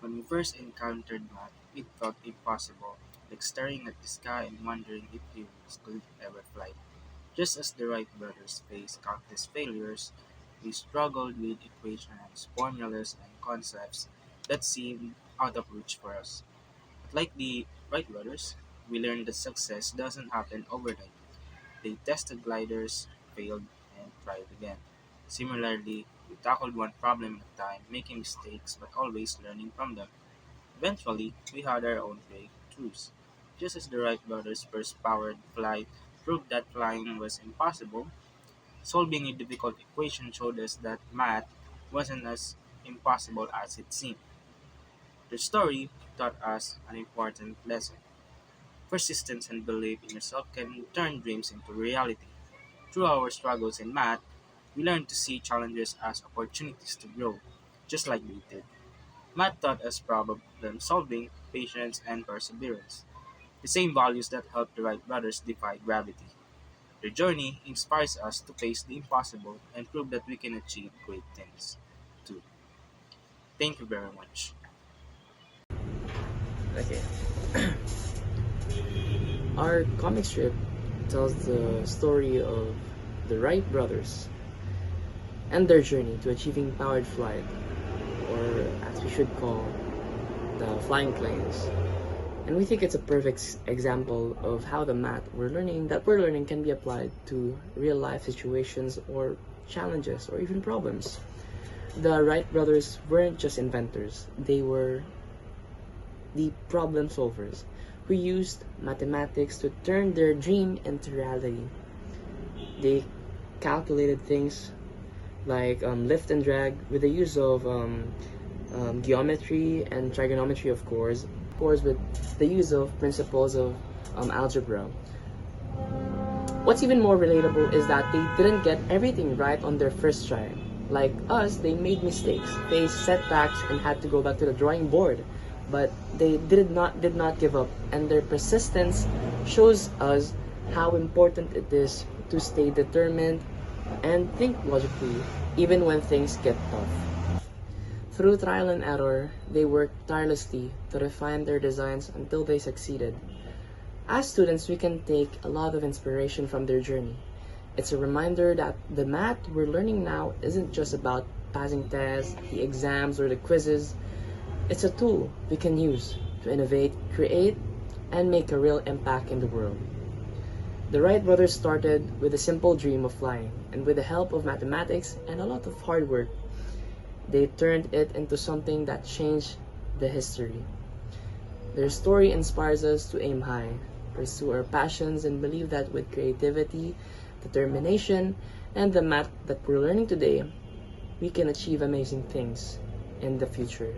When we first encountered Matt, it felt impossible, like staring at the sky and wondering if humans could ever fly. Just as the Wright brothers faced countless failures, we struggled with equations, formulas, and concepts that seemed out of reach for us. But like the Wright brothers, we learned that success doesn't happen overnight. They tested gliders, failed, and tried again. Similarly, we tackled one problem at a time, making mistakes but always learning from them. Eventually, we had our own breakthroughs. Just as the Wright brothers' first powered flight proved that flying was impossible, solving a difficult equation showed us that math wasn't as impossible as it seemed. Their story taught us an important lesson. Persistence and belief in yourself can turn dreams into reality. Through our struggles in math, we learned to see challenges as opportunities to grow, just like they did. Math taught us problem solving, patience, and perseverance, the same values that helped the Wright brothers defy gravity. Their journey inspires us to face the impossible and prove that we can achieve great things, too. Thank you very much. Okay. Our comic strip tells the story of the Wright brothers and their journey to achieving powered flight, or as we should call the flying planes. And we think it's a perfect example of how the math we're learning can be applied to real life situations or challenges or even problems. The Wright brothers weren't just inventors, they were the problem solvers who used mathematics to turn their dream into reality. They calculated things like lift and drag with the use of geometry and trigonometry, of course, with the use of principles of algebra. What's even more relatable is that they didn't get everything right on their first try. Like us, they made mistakes, faced setbacks, and had to go back to the drawing board. But they did not give up, and their persistence shows us how important it is to stay determined and think logically even when things get tough. Through trial and error, they worked tirelessly to refine their designs until they succeeded. As students, we can take a lot of inspiration from their journey. It's a reminder that the math we're learning now isn't just about passing tests, the exams, or the quizzes. It's a tool we can use to innovate, create, and make a real impact in the world. The Wright brothers started with a simple dream of flying, and with the help of mathematics and a lot of hard work, they turned it into something that changed the history. Their story inspires us to aim high, pursue our passions, and believe that with creativity, determination, and the math that we're learning today, we can achieve amazing things in the future.